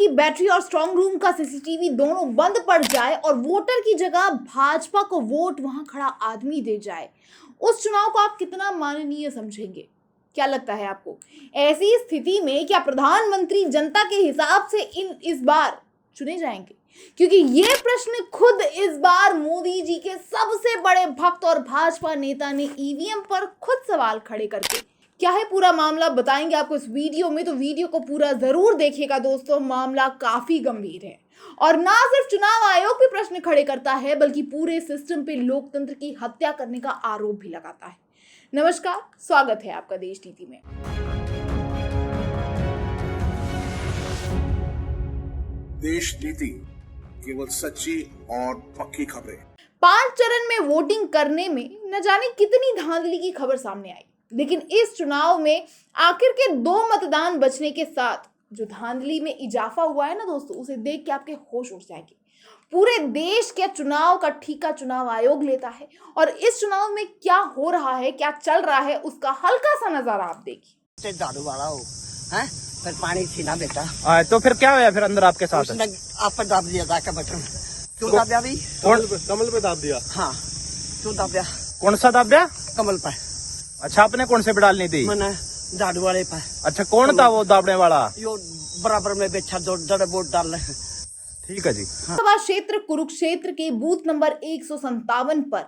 की बैटरी और strong room का सीसीटीवी दोनों बंद पड़ जाए और वोटर की जगह भाजपा को वोट वहां खड़ा आदमी दे जाए, उस चुनाव को आप कितना माननीय समझेंगे? क्या लगता है आपको? ऐसी स्थिति में क्या प्रधानमंत्री जनता के हिसाब से इस बार चुने जाएंगे? क्योंकि ये प्रश्न खुद इस बार मोदी जी के सबसे बड़े भक्त और भाजपा नेता ने ईवीएम पर खुद सवाल खड़े करके। क्या है पूरा मामला बताएंगे आपको इस वीडियो में, तो वीडियो को पूरा जरूर देखिएगा दोस्तों। मामला काफी गंभीर है और ना सिर्फ चुनाव आयोग भी प्रश्न खड़े करता है बल्कि पूरे सिस्टम पे लोकतंत्र की हत्या करने का आरोप भी लगाता है। नमस्कार, स्वागत है आपका देश नीति में। देश नीति केवल सच्ची और पक्की खबरें। 5 चरण में वोटिंग करने में न जाने कितनी धांधली की खबर सामने आई, लेकिन इस चुनाव में आखिर के 2 मतदान बचने के साथ जो धांधली में इजाफा हुआ है ना दोस्तों, उसे देख के आपके होश उड़ जाएंगे। पूरे देश के चुनाव का ठीका चुनाव आयोग लेता है और इस चुनाव में क्या हो रहा है, क्या चल रहा है, उसका हल्का सा नजारा आप देखिए। दारू वाला हो हैं, फिर पानी छीना बेटा। तो फिर क्या हुआ फिर अंदर आपके साथ? उसने आप पर दाब दिया जाकर बटन। क्यों दाब दिया भाई? कमल पे दाब दिया। हाँ, क्यों दाब दिया? कौन सा दाब दिया? कमल पर। अच्छा, आपने कौन से पे डालनी थी? मैंने झाड़ू वाले पर। अच्छा, कौन था वो दाबने वाला? यो बराबर में बेचा दो जड़े वोट डाल रहे। ठीक है जी। लोकसभा क्षेत्र कुरुक्षेत्र के बूथ नंबर 157 पर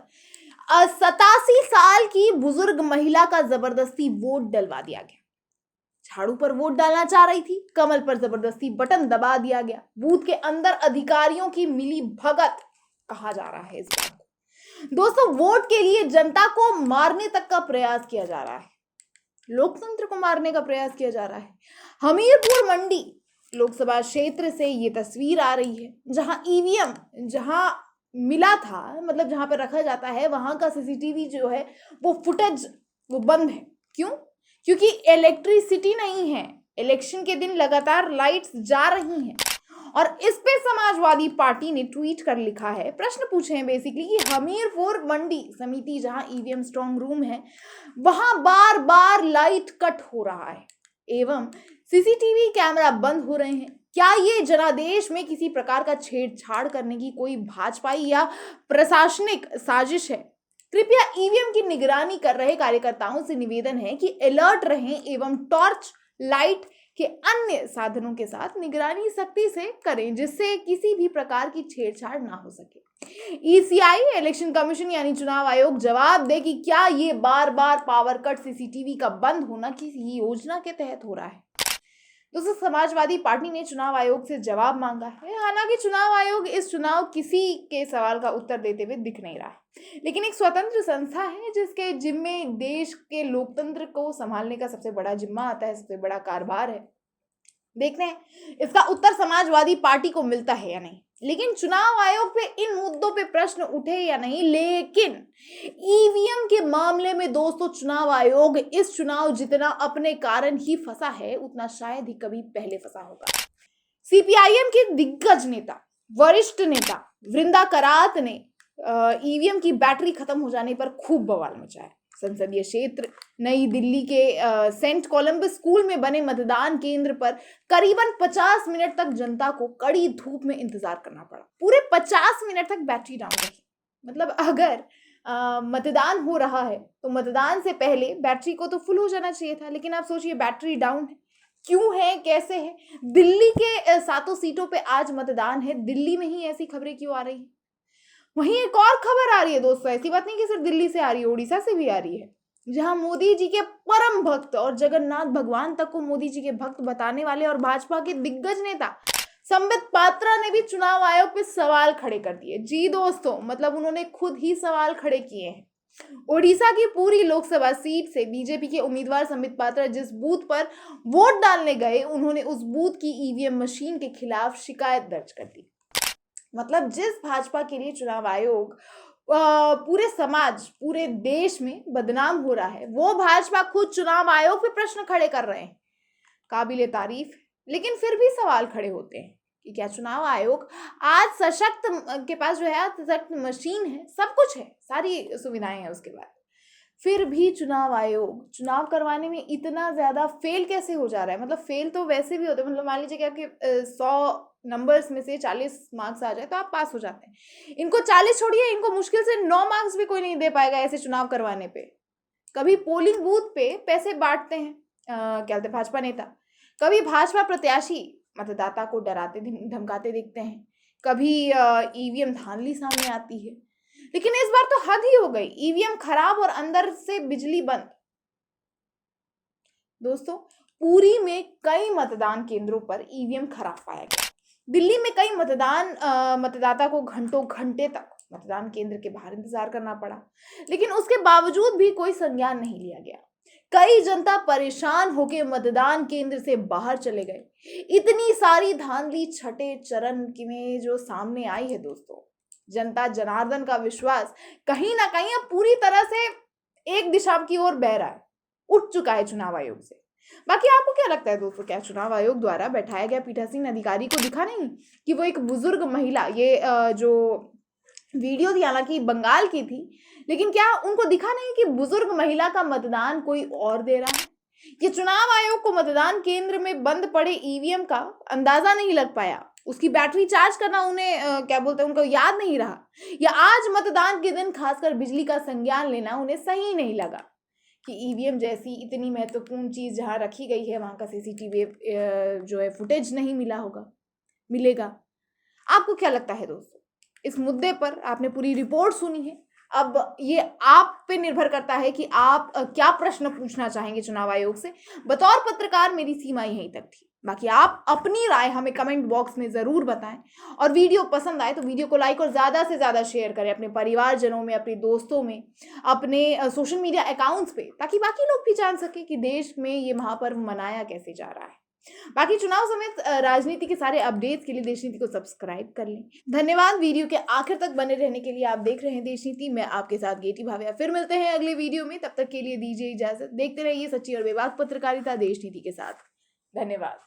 87 साल की बुजुर्ग महिला का जबरदस्ती वोट डलवा दिया गया। झाड़ू पर वोट डालना चाह रही थी, कमल पर जबरदस्ती बटन दबा दिया गया। बूथ के अंदर अधिकारियों की मिली भगत कहा जा रहा है इस बात को। दोस्तों, वोट के लिए जनता को मारने तक का प्रयास किया जा रहा है, लोकतंत्र को मारने का प्रयास किया जा रहा है। हमीरपुर मंडी लोकसभा क्षेत्र से ये तस्वीर आ रही है, जहां ईवीएम जहां मिला था, मतलब जहां पर रखा जाता है, वहां का सीसीटीवी जो है वो फुटेज वो बंद है। क्यों? क्योंकि इलेक्ट्रिसिटी नहीं है। इलेक्शन के दिन लगातार लाइट्स जा रही हैं और इस पे समाजवादी पार्टी ने ट्वीट कर लिखा है, प्रश्न पूछे हैं बेसिकली कि हमीरपुर मंडी समिति जहां ईवीएम स्ट्रांग रूम है, वहां बार बार लाइट कट हो रहा है एवं सीसीटीवी कैमरा बंद हो रहे हैं। क्या ये जनादेश में किसी प्रकार का छेड़छाड़ करने की कोई भाजपाई या प्रशासनिक साजिश है? कृपया ईवीएम की निगरानी कर रहे कार्यकर्ताओं से निवेदन है कि अलर्ट रहें एवं टॉर्च लाइट के अन्य साधनों के साथ निगरानी सख्ती से करें, जिससे किसी भी प्रकार की छेड़छाड़ ना हो सके। ईसीआई इलेक्शन कमीशन यानी चुनाव आयोग जवाब दे कि क्या ये बार बार पावर कट सीसीटीवी का बंद होना किसी योजना के तहत हो रहा है। दोस्तों, समाजवादी पार्टी ने चुनाव आयोग से जवाब मांगा है। हालांकि चुनाव आयोग इस चुनाव किसी के सवाल का उत्तर देते हुए दिख नहीं रहा है, लेकिन एक स्वतंत्र संस्था है जिसके जिम्मे देश के लोकतंत्र को संभालने का सबसे बड़ा जिम्मा आता है, सबसे बड़ा कारभार है। देखते हैं इसका उत्तर समाजवादी पार्टी को मिलता है या नहीं। लेकिन चुनाव आयोग पे इन मुद्दों पे प्रश्न उठे या नहीं, लेकिन ईवीएम के मामले में दोस्तों चुनाव आयोग इस चुनाव जितना अपने कारण ही फंसा है, उतना शायद ही कभी पहले फंसा होगा। सीपीआईएम के दिग्गज नेता, वरिष्ठ नेता वृंदा करात ने ईवीएम की बैटरी खत्म हो जाने पर खूब बवाल मचाया। संसदीय क्षेत्र नई दिल्ली के सेंट कोलंबस स्कूल में बने मतदान केंद्र पर करीबन 50 मिनट तक जनता को कड़ी धूप में इंतजार करना पड़ा। पूरे 50 मिनट तक बैटरी डाउन रही। मतलब अगर मतदान हो रहा है तो मतदान से पहले बैटरी को तो फुल हो जाना चाहिए था, लेकिन आप सोचिए बैटरी डाउन है। क्यों है, कैसे है? दिल्ली के 7 सीटों पे आज मतदान है, दिल्ली में ही ऐसी खबरें क्यों आ रही है? वहीं एक और खबर आ रही है दोस्तों, ऐसी बात नहीं कि सिर्फ दिल्ली से आ रही है, उड़ीसा से भी आ रही है, जहां मोदी जी के परम भक्त और जगन्नाथ भगवान तक को मोदी जी के भक्त बताने वाले और भाजपा के दिग्गज नेता संबित पात्रा ने भी चुनाव आयोग पे सवाल खड़े कर दिए। जी दोस्तों, मतलब उन्होंने खुद ही सवाल खड़े किए हैं। उड़ीसा की पूरी लोकसभा सीट से बीजेपी के उम्मीदवार संबित पात्रा जिस बूथ पर वोट डालने गए, उन्होंने उस बूथ की ईवीएम मशीन के खिलाफ शिकायत दर्ज कर दी। मतलब जिस भाजपा के लिए चुनाव आयोग पूरे समाज, पूरे देश में बदनाम हो रहा है, वो भाजपा खुद चुनाव आयोग पे प्रश्न खड़े कर रहे हैं। काबिले तारीफ, लेकिन फिर भी सवाल खड़े होते हैं कि क्या चुनाव आयोग आज सशक्त के पास जो है सशक्त मशीन है, सब कुछ है, सारी सुविधाएं हैं, उसके बाद फिर भी चुनाव आयोग चुनाव करवाने में इतना ज़्यादा फेल कैसे हो जा रहा है? मतलब फेल तो वैसे भी होते हैं, मतलब मान लीजिए क्या कि 100 नंबर्स में से 40 मार्क्स आ जाए तो आप पास हो जाते हैं। इनको 40 छोड़िए, इनको मुश्किल से 9 मार्क्स भी कोई नहीं दे पाएगा ऐसे चुनाव करवाने पे। कभी पोलिंग बूथ पे पैसे बांटते हैं क्या बोलते हैं भाजपा नेता, कभी भाजपा प्रत्याशी मतदाता को डराते धमकाते दिखते हैं, कभी ईवीएम धांधली सामने आती है। लेकिन इस बार तो हद ही हो गई, ईवीएम खराब और अंदर से बिजली बंद। दोस्तों, पुरी में कई मतदान केंद्रों पर ईवीएम खराब पाया गया। दिल्ली में कई मतदाता को घंटों घंटे तक मतदान केंद्र के बाहर इंतजार करना पड़ा, लेकिन उसके बावजूद भी कोई संज्ञान नहीं लिया गया। कई जनता परेशान होकर मतदान केंद्र से बाहर चले गए। इतनी सारी धांधली छठे चरण में जो सामने आई है दोस्तों, जनता जनार्दन का विश्वास कहीं ना कहीं अब पूरी तरह से एक दिशा की ओर बह रहा है, उठ चुका है चुनाव आयोग से। बाकी आपको क्या लगता है दोस्तों, क्या चुनाव आयोग द्वारा बैठाया गया पीठासीन अधिकारी को दिखा नहीं कि वो एक बुजुर्ग महिला, ये जो वीडियो थी हालांकि बंगाल की थी, लेकिन क्या उनको दिखा नहीं कि बुजुर्ग महिला का मतदान कोई और दे रहा है? ये चुनाव आयोग को मतदान केंद्र में बंद पड़े ईवीएम का अंदाजा नहीं लग पाया, उसकी बैटरी चार्ज करना उन्हें क्या बोलते हैं उनको याद नहीं रहा, या आज मतदान के दिन खासकर बिजली का संज्ञान लेना उन्हें सही नहीं लगा कि ईवीएम जैसी इतनी महत्वपूर्ण चीज जहां रखी गई है वहां का सीसीटीवी जो है फुटेज नहीं मिलेगा। आपको क्या लगता है दोस्तों, इस मुद्दे पर आपने पूरी रिपोर्ट सुनी है, अब ये आप पे निर्भर करता है कि आप क्या प्रश्न पूछना चाहेंगे चुनाव आयोग से। बतौर पत्रकार मेरी सीमा यहीं तक थी, बाकी आप अपनी राय हमें कमेंट बॉक्स में जरूर बताएं, और वीडियो पसंद आए तो वीडियो को लाइक और ज्यादा से ज्यादा शेयर करें अपने परिवारजनों में, अपने दोस्तों में, अपने सोशल मीडिया अकाउंट्स पे, ताकि बाकी लोग भी जान सके कि देश में ये महापर्व मनाया कैसे जा रहा है। बाकी चुनाव समेत राजनीति के सारे अपडेट्स के लिए देश नीति को सब्सक्राइब कर लें। धन्यवाद वीडियो के आखिर तक बने रहने के लिए। आप देख रहे हैं देश नीति, मैं आपके साथ गेटी भाविया। फिर मिलते हैं अगले वीडियो में, तब तक के लिए दीजिए इजाजत। देखते रहिए सच्ची और बेबाक पत्रकारिता देश नीति के साथ। धन्यवाद।